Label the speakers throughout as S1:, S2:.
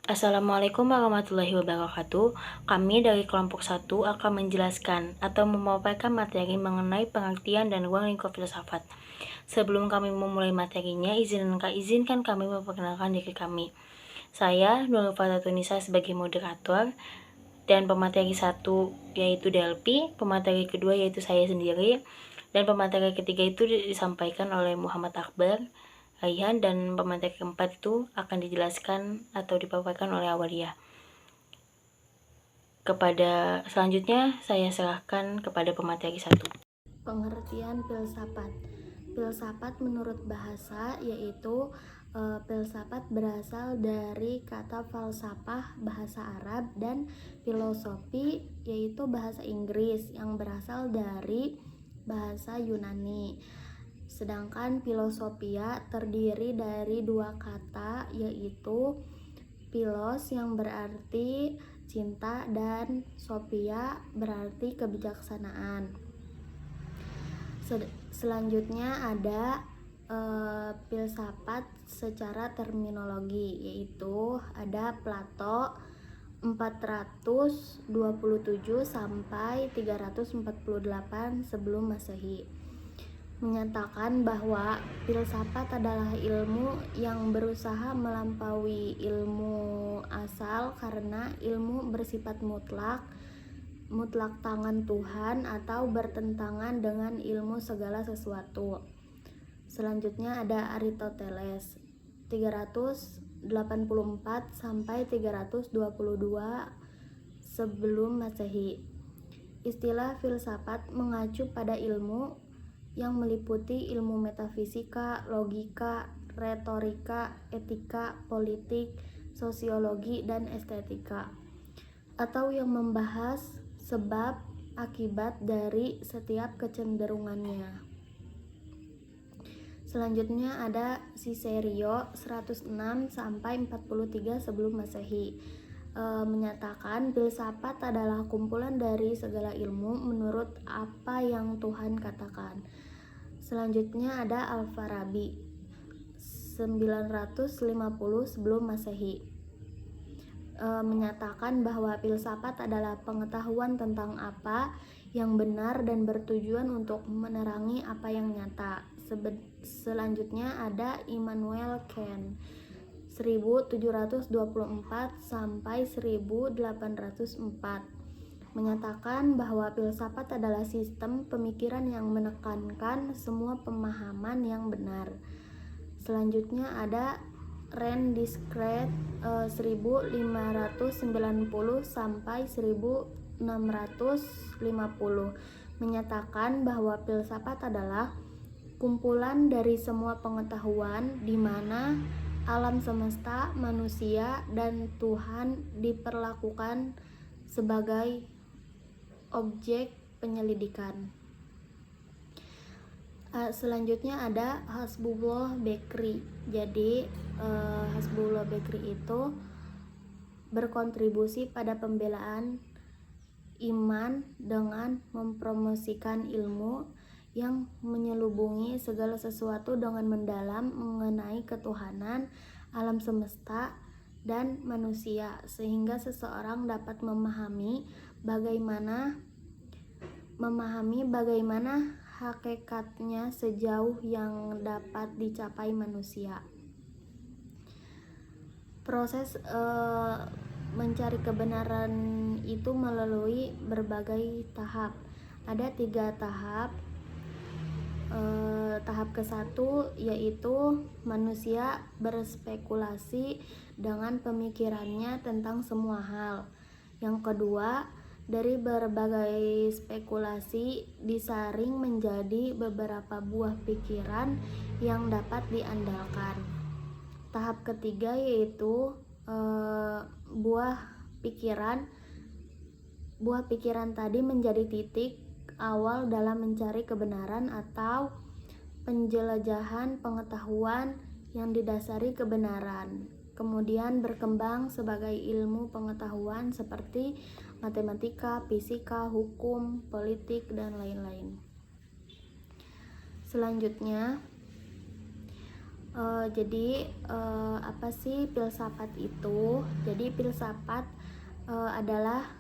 S1: Assalamualaikum warahmatullahi wabarakatuh. Kami dari kelompok 1 akan menjelaskan atau memaparkan materi mengenai pengertian dan ruang lingkup filsafat. Sebelum kami memulai materinya, izinkan kami memperkenalkan diri kami. Saya, Nurul Faratunisa sebagai moderator, dan pemateri 1 yaitu Delpi, pemateri kedua yaitu saya sendiri, dan pemateri ketiga itu disampaikan oleh Muhammad Akbar Raihan, dan pemateri keempat itu akan dijelaskan atau dipaparkan oleh Awalia. Selanjutnya saya serahkan kepada pemateri 1.
S2: Pengertian filsafat. Filsafat menurut bahasa yaitu filsafat berasal dari kata falsafah bahasa Arab, dan filosofi yaitu bahasa Inggris yang berasal dari bahasa Yunani. Sedangkan filosofia terdiri dari dua kata, yaitu philos yang berarti cinta dan sophia berarti kebijaksanaan. Selanjutnya ada filsafat secara terminologi, yaitu ada Plato 427 sampai 348 sebelum Masehi, menyatakan bahwa filsafat adalah ilmu yang berusaha melampaui ilmu asal karena ilmu bersifat mutlak tangan Tuhan atau bertentangan dengan ilmu segala sesuatu. Selanjutnya ada Aristoteles 384 sampai 322 sebelum Masehi. Istilah filsafat mengacu pada ilmu yang meliputi ilmu metafisika, logika, retorika, etika, politik, sosiologi, dan estetika, atau yang membahas sebab akibat dari setiap kecenderungannya. Selanjutnya ada Cicerio 106 sampai 43 sebelum Masehi, menyatakan filsafat adalah kumpulan dari segala ilmu menurut apa yang Tuhan katakan. Selanjutnya ada Al-Farabi 950 sebelum Masehi, menyatakan bahwa filsafat adalah pengetahuan tentang apa yang benar dan bertujuan untuk menerangi apa yang nyata. Selanjutnya ada Immanuel Kant 1724 sampai 1804, menyatakan bahwa filsafat adalah sistem pemikiran yang menekankan semua pemahaman yang benar. Selanjutnya ada Rene Descartes 1590 sampai 1650, menyatakan bahwa filsafat adalah kumpulan dari semua pengetahuan di mana alam semesta, manusia, dan Tuhan diperlakukan sebagai objek penyelidikan. Selanjutnya ada Hasbullah Bekri. Jadi Hasbullah Bekri itu berkontribusi pada pembelaan iman dengan mempromosikan ilmu yang menyelubungi segala sesuatu dengan mendalam mengenai ketuhanan, alam semesta, dan manusia, sehingga seseorang dapat memahami bagaimana hakikatnya sejauh yang dapat dicapai manusia. Proses mencari kebenaran itu melalui berbagai tahap. Ada 3 tahap. Tahap ke-1 yaitu manusia berspekulasi dengan pemikirannya tentang semua hal. Yang kedua, dari berbagai spekulasi disaring menjadi beberapa buah pikiran yang dapat diandalkan. Tahap ketiga yaitu buah pikiran tadi menjadi titik awal dalam mencari kebenaran atau penjelajahan pengetahuan yang didasari kebenaran, kemudian berkembang sebagai ilmu pengetahuan seperti matematika, fisika, hukum, politik, dan lain-lain. Selanjutnya Jadi apa sih filsafat itu? Jadi filsafat adalah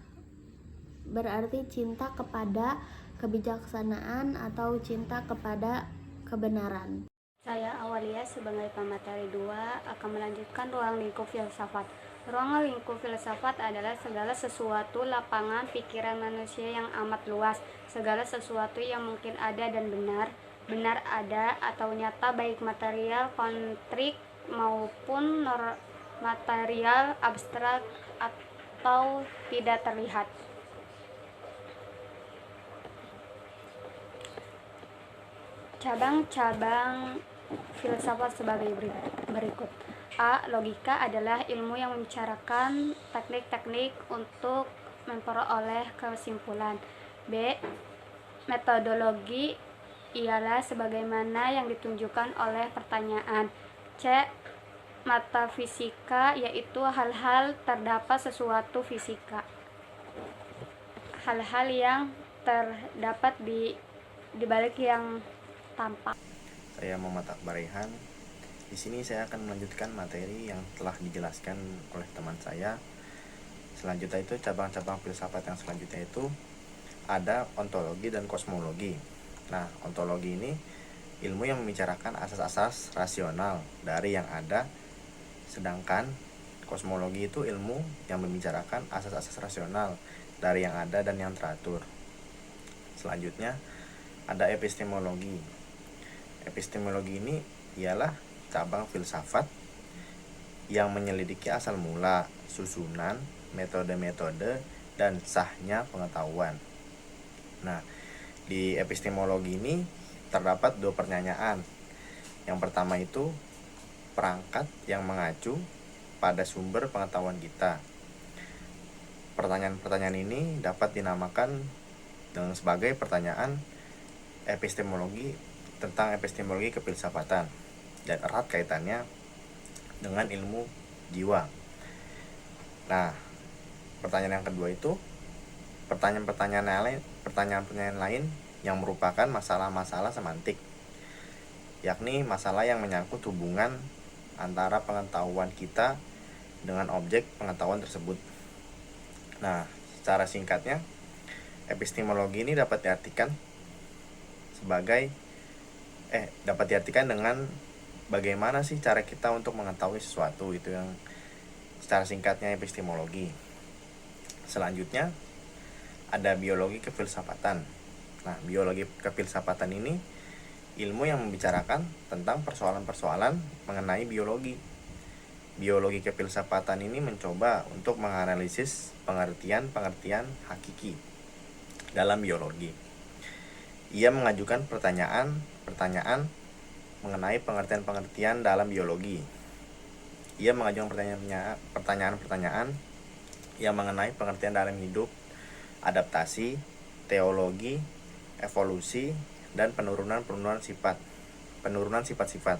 S2: berarti cinta kepada kebijaksanaan atau cinta kepada kebenaran.
S3: Saya Awalia sebagai pemateri 2 akan melanjutkan ruang lingkup filsafat. Ruang lingkup filsafat adalah segala sesuatu lapangan pikiran manusia yang amat luas, segala sesuatu yang mungkin ada dan benar ada atau nyata baik material konkret maupun material abstrak atau tidak terlihat. Cabang-cabang filsafat sebagai berikut. A. Logika adalah ilmu yang membicarakan teknik-teknik untuk memperoleh kesimpulan. B. Metodologi ialah sebagaimana yang ditunjukkan oleh pertanyaan. C. Metafisika yaitu hal-hal terdapat sesuatu fisika. Hal-hal yang terdapat di balik yang tampak.
S4: Saya Muhammad Akbar Rehan. Di sini saya akan melanjutkan materi yang telah dijelaskan oleh teman saya. Selanjutnya itu cabang-cabang filsafat yang selanjutnya itu ada ontologi dan kosmologi. Nah, ontologi ini ilmu yang membicarakan asas-asas rasional dari yang ada, sedangkan kosmologi itu ilmu yang membicarakan asas-asas rasional dari yang ada dan yang teratur. Selanjutnya ada epistemologi. Epistemologi ini ialah cabang filsafat yang menyelidiki asal mula, susunan, metode-metode, dan sahnya pengetahuan. Nah, di epistemologi ini terdapat 2 pertanyaan. Yang pertama itu perangkat yang mengacu pada sumber pengetahuan kita. Pertanyaan-pertanyaan ini dapat dinamakan dengan sebagai pertanyaan epistemologi tentang epistemologi kefilsafatan dan erat kaitannya dengan ilmu jiwa. Nah, pertanyaan yang kedua itu pertanyaan-pertanyaan lain yang merupakan masalah-masalah semantik, yakni masalah yang menyangkut hubungan antara pengetahuan kita dengan objek pengetahuan tersebut. Nah, secara singkatnya, epistemologi ini dapat diartikan dengan bagaimana sih cara kita untuk mengetahui sesuatu, itu yang secara singkatnya epistemologi. Selanjutnya ada biologi kefilsafatan. Nah, biologi kefilsafatan ini ilmu yang membicarakan tentang persoalan-persoalan mengenai biologi. Biologi kefilsafatan ini mencoba untuk menganalisis pengertian-pengertian hakiki dalam biologi. Ia mengajukan pertanyaan mengenai pengertian-pengertian dalam biologi. Ia mengajukan pertanyaan-pertanyaan yang mengenai pengertian dalam hidup, adaptasi, teologi, evolusi, dan penurunan sifat-sifat.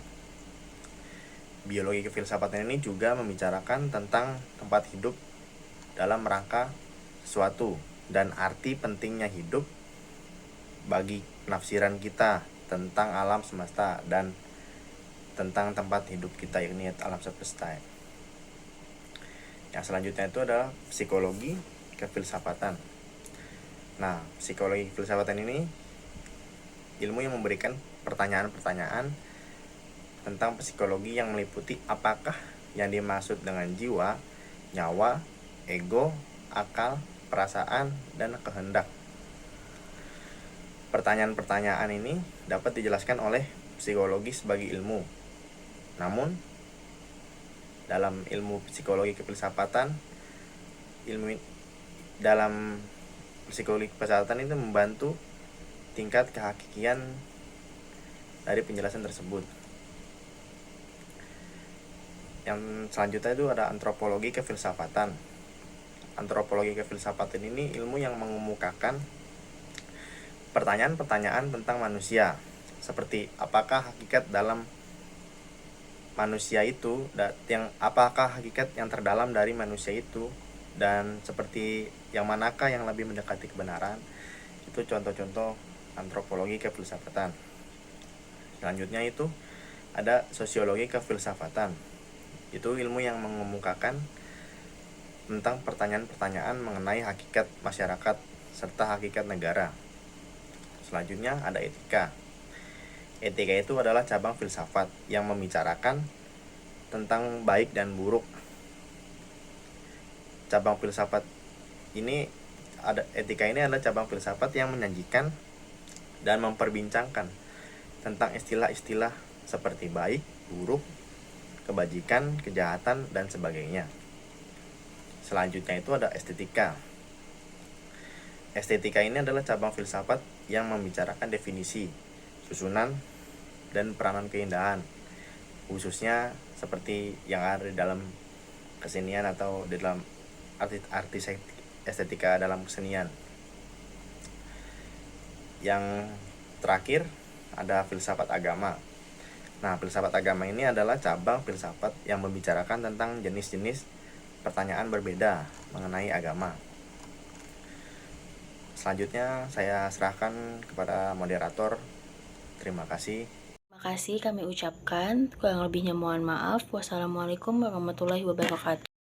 S4: Biologi kefilsafatan ini juga membicarakan tentang tempat hidup dalam rangka sesuatu dan arti pentingnya hidup bagi penafsiran kita tentang alam semesta dan tentang tempat hidup kita, yakni alam semesta. Yang selanjutnya itu adalah psikologi kefilsafatan. Nah, psikologi kefilsafatan ini ilmu yang memberikan pertanyaan-pertanyaan tentang psikologi yang meliputi apakah yang dimaksud dengan jiwa, nyawa, ego, akal, perasaan, dan kehendak. Pertanyaan-pertanyaan ini dapat dijelaskan oleh psikologi sebagai ilmu. Namun, dalam ilmu psikologi kefilsafatan, dalam psikologi kefilsafatan itu membantu tingkat kehakikian dari penjelasan tersebut. Yang selanjutnya itu ada antropologi kefilsafatan. Antropologi kefilsafatan ini ilmu yang mengemukakan pertanyaan-pertanyaan tentang manusia, seperti apakah hakikat dalam manusia itu, apakah hakikat yang terdalam dari manusia itu, dan seperti yang manakah yang lebih mendekati kebenaran. Itu contoh-contoh antropologi kefilsafatan. Selanjutnya itu ada sosiologi kefilsafatan. Itu ilmu yang mengemukakan tentang pertanyaan-pertanyaan mengenai hakikat masyarakat serta hakikat negara. Selanjutnya ada etika. Etika itu adalah cabang filsafat yang membicarakan tentang baik dan buruk. Cabang filsafat ini etika ini adalah cabang filsafat yang menyajikan dan memperbincangkan tentang istilah-istilah seperti baik, buruk, kebajikan, kejahatan, dan sebagainya. Selanjutnya itu ada estetika. Estetika ini adalah cabang filsafat yang membicarakan definisi, susunan, dan peranan keindahan, khususnya seperti yang ada di dalam kesenian atau di dalam arti estetika dalam kesenian. Yang terakhir ada filsafat agama. Nah, filsafat agama ini adalah cabang filsafat yang membicarakan tentang jenis-jenis pertanyaan berbeda mengenai agama. Selanjutnya saya serahkan kepada moderator. Terima kasih.
S1: Terima kasih kami ucapkan, kurang lebihnya mohon maaf. Wassalamualaikum warahmatullahi wabarakatuh.